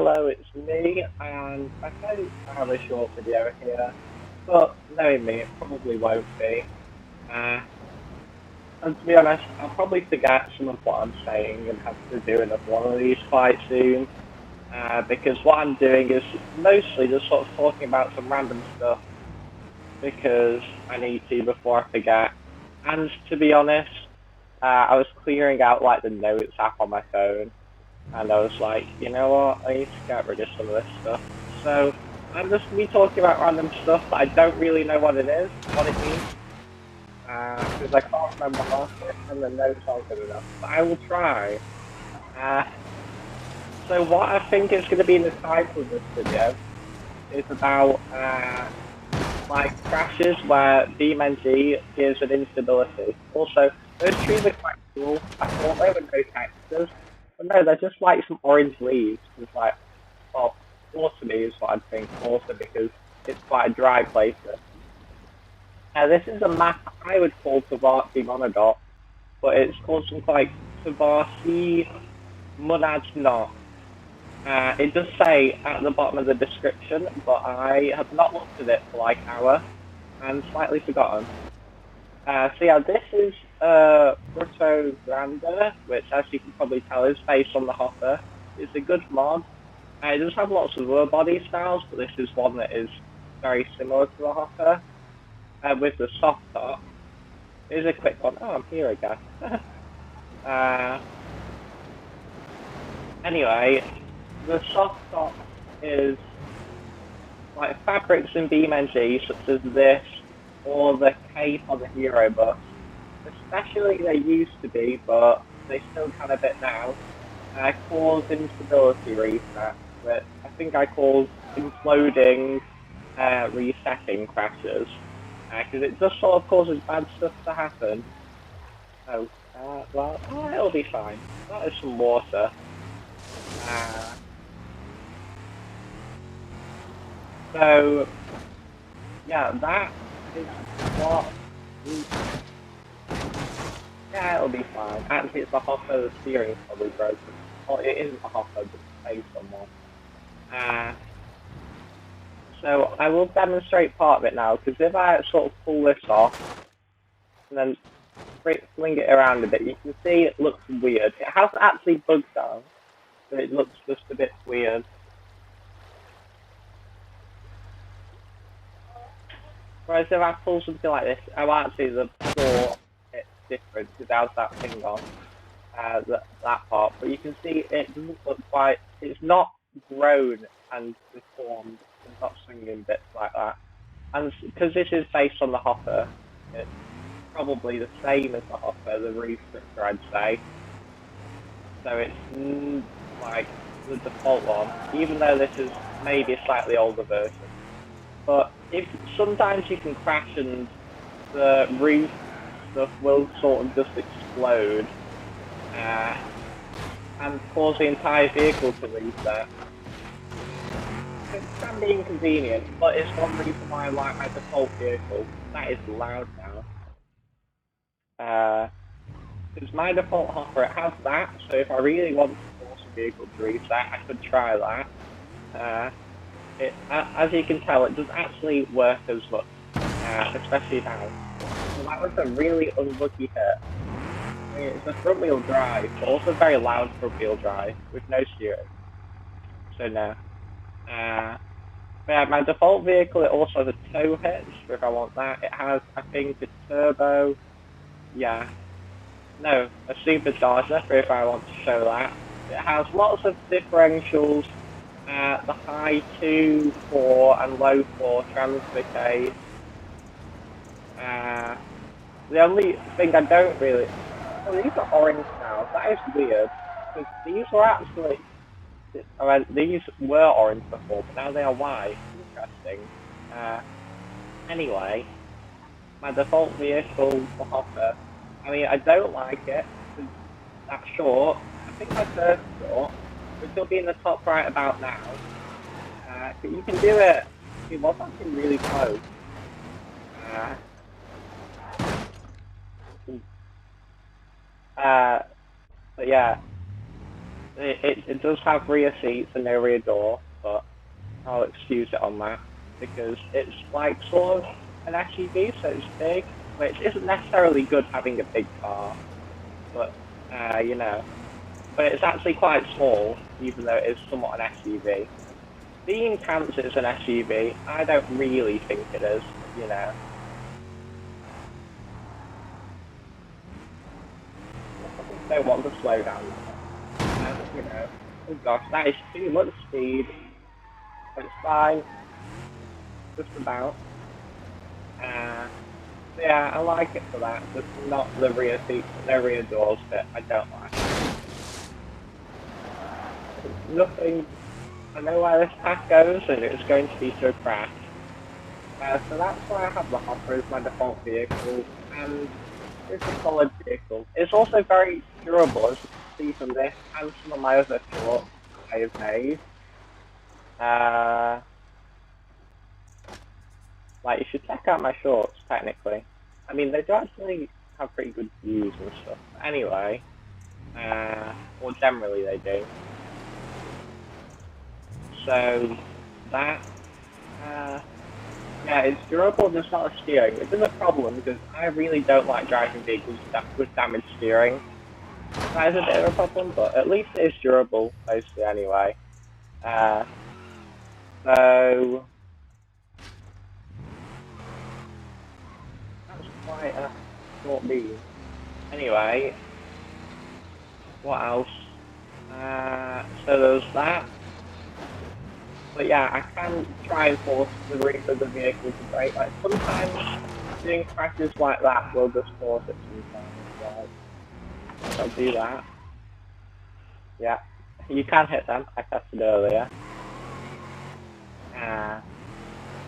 hello, it's me, and I think I have a short video here, but knowing me, it probably won't be. And to be honest, I'll probably forget some of what I'm saying and have to do another one of these quite soon, because what I'm doing is mostly just sort of talking about some random stuff, because I need to before I forget. And to be honest, I was clearing out like the notes app on my phone, and I was like, you know what, I need to get rid of some of this stuff. So I'm just going to be talking about random stuff, but I don't really know what it is, what it means, because I can't remember half of it, and the notes aren't good enough. But I will try. So what I think is going to be in the title of this video is about like crashes where BeamNG gives an instability. Also, those trees are quite cool. I thought they were no textures, but no, they're just like some orange leaves. It's like, well, autumny is what I'd think, also because it's quite a dry place. This is a map I would call Tavasi Monodot, but it's called something like Tavasi Monad Not. It does say at the bottom of the description, but I have not looked at it for like an hour and slightly forgotten. So yeah, this is Brutto Grande, which as you can probably tell is based on the hopper. It's a good mod. It does have lots of other body styles, but this is one that is very similar to the hopper. With the soft top. Here's a quick one. Oh, I'm here again. Anyway, the soft top is like fabrics in BeamNG, such as this, or the cape on the Hero bus. Especially they used to be, but they still can a bit now. Cause instability reset, which I think I call imploding resetting crashes. Because it just sort of causes bad stuff to happen. Oh, well, it'll be fine. That is some water. So, yeah, that is what... Yeah, it'll be fine. Actually, it's the hopper, the steering's probably broken. Well, it isn't a hopper, but it's based on one. So, I will demonstrate part of it now, because if I sort of pull this off, and then fling it around a bit, you can see it looks weird. It has actually bugs down, but it looks just a bit weird. Whereas if I pull something like this, actually the floor, it's different because it has that thing on, that part. But you can see it doesn't look quite, it's not grown and deformed, it's not swinging bits like that. And because this is based on the hopper, it's probably the same as the hopper, the roof structure, I'd say. So it's like the default one, even though this is maybe a slightly older version. But if sometimes you can crash and the roof stuff will sort of just explode and cause the entire vehicle to reset. It can be inconvenient, but it's one reason why I like my default vehicle. That is loud now. Because my default hopper, it has that, so if I really want to force a vehicle to reset, I could try that. As you can tell, it does actually work as much, especially now. So that was a really unlucky hit. I mean, it's a front-wheel drive, but also very loud front-wheel drive, with no steering. So no. But yeah, my default vehicle, it also has a tow hitch, if I want that. It has, I think, a turbo, yeah. No, a supercharger, if I want to show that. It has lots of differentials, the high 2, 4, and low 4 transfer case. The only thing I don't really... Oh, these are orange now. That is weird. Because these were actually... I mean, these were orange before, but now they are white. Interesting. Anyway, my default vehicle, the hopper, I mean, I don't like it, because that's short. I think my first short, which will be in the top right about now. But you can do it. It was actually really close. But yeah. it does have rear seats and no rear door, but I'll excuse it on that because it's like sort of an SUV, so it's big, which isn't necessarily good having a big car, but you know, but it's actually quite small, even though it is somewhat an SUV. Being counts as an SUV, I don't really think it is, you know. I don't want to slow down, you know. Oh gosh, that is too much speed. It's fine, just about. Yeah, I like it for that, just not the rear seats, no rear doors that I don't like. Nothing, I know where this path goes and it's going to be to a crash. So that's why I have the Hopper as my default vehicle, and it's a solid vehicle. It's also very durable, as you can see from this and some of my other shorts I have made. Like, you should check out my shorts, technically. I mean, they do actually have pretty good views and stuff. Anyway, or generally they do. So, that, yeah, it's durable, just not a steering, which is a problem because I really don't like driving vehicles with damaged steering. That is a bit of a problem, but at least it is durable, mostly anyway. So that's quite a short beam. Anyway, what else? So there's that. But yeah, I can try and force the rear of the vehicle to brake. Like sometimes doing crashes like that will just force it sometimes. Like I'll do that. Yeah, you can hit them. I tested earlier.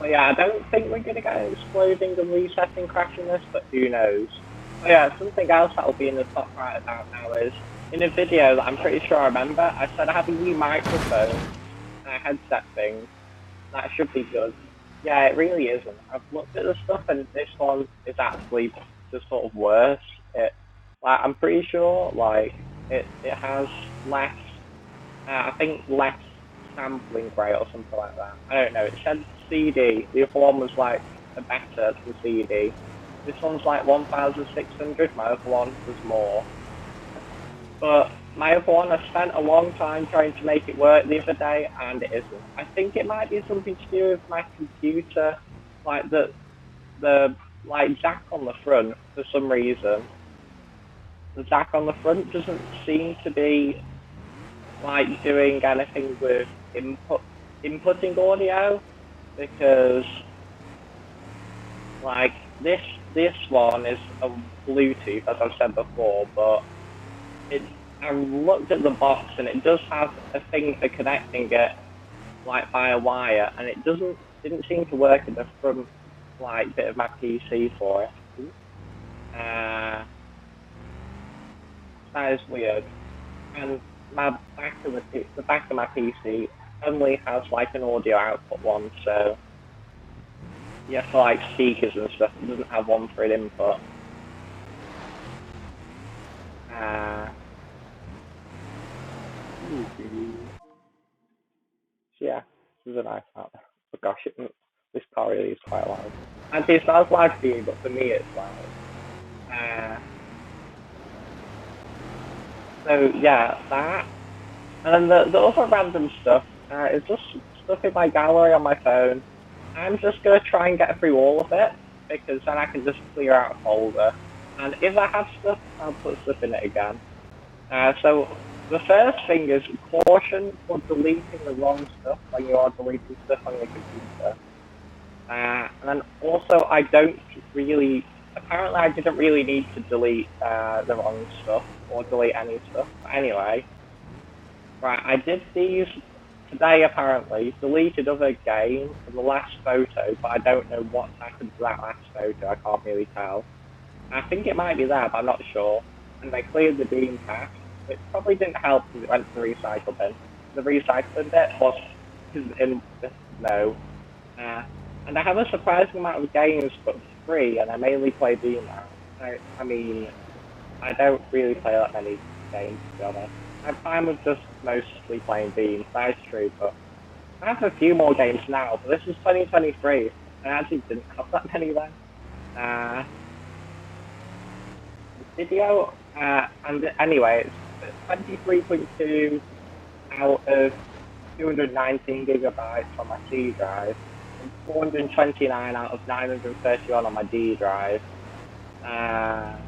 But yeah, I don't think we're gonna get an exploding and resetting crash in this, but who knows? But yeah, something else that'll be in the top right about now is in a video that I'm pretty sure I remember, I said I have a new microphone and a headset thing. That should be good. Yeah, it really isn't. I've looked at the stuff and this one is actually just sort of worse. Like, I'm pretty sure, like, it has less, I think less sampling rate or something like that. I don't know. It said CD. The other one was like a better than CD. This one's like 1,600. My other one was more. But my other one, I spent a long time trying to make it work the other day, and it isn't. I think it might be something to do with my computer, like the like jack on the front for some reason. The jack on the front doesn't seem to be like doing anything with inputting audio, because like this one is a Bluetooth, as I've said before, but I looked at the box and it does have a thing for connecting it like by a wire, and it didn't seem to work in the front like bit of my PC for it. That is weird. And my the back of my PC only has like an audio output one, so yeah, for like speakers and stuff, it doesn't have one for an input. So yeah, this is a nice car. Oh gosh, this car really is quite loud. Actually, it's not as loud for you, but for me it's loud. So yeah, that. And then the other random stuff is just stuff in my gallery on my phone. I'm just going to try and get through all of it, because then I can just clear out a folder. And if I have stuff, I'll put stuff in it again. So the first thing is caution for deleting the wrong stuff when you are deleting stuff on your computer. And then also, apparently I didn't really need to delete the wrong stuff or delete any stuff. But anyway, right, I did these today apparently, deleted other games from the last photo, but I don't know what happened to that last photo, I can't really tell. I think it might be there, but I'm not sure. And they cleared the beam cache, which probably didn't help because it went to the recycle bin. The recycling bit was in no. And I have a surprising amount of games for free, and I mainly play Beam now. I mean, I don't really play that many games, to be honest. I'm fine with just mostly playing Beam, that is true, but I have a few more games now, but this is 2023. I actually didn't have that many then. Video, and anyway, it's 23.2 out of 219 gigabytes on my C drive, and 429 out of 931 on my D drive, and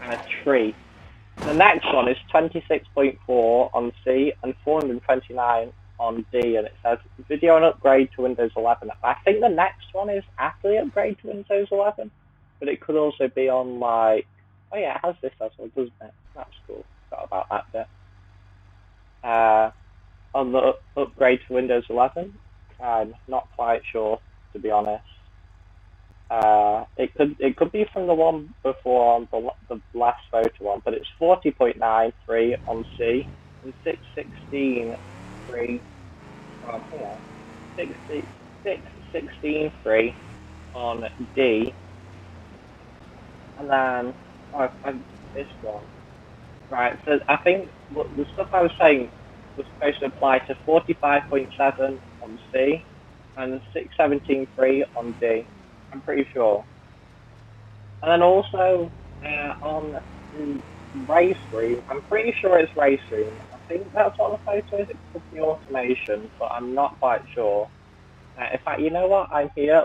a tree. The next one is 26.4 on C and 429 on D, and it says video and upgrade to Windows 11. I think the next one is actually upgrade to Windows 11, but it could also be on like, oh yeah, it has this as well, doesn't it? That's cool. Forgot about that bit. On the upgrade to Windows 11, I'm not quite sure, to be honest. It could be from the one before on the last photo one, but it's 40.93 on C and 616.3 on here. 616.3 on D, and then this one. Right, so I think the stuff I was saying was supposed to apply to 45.7 on C and 617.3 on D. I'm pretty sure. And then also on race room, I'm pretty sure it's race room. I think that's what the photo is. It could be automation, but I'm not quite sure. In fact, you know what? I'm here.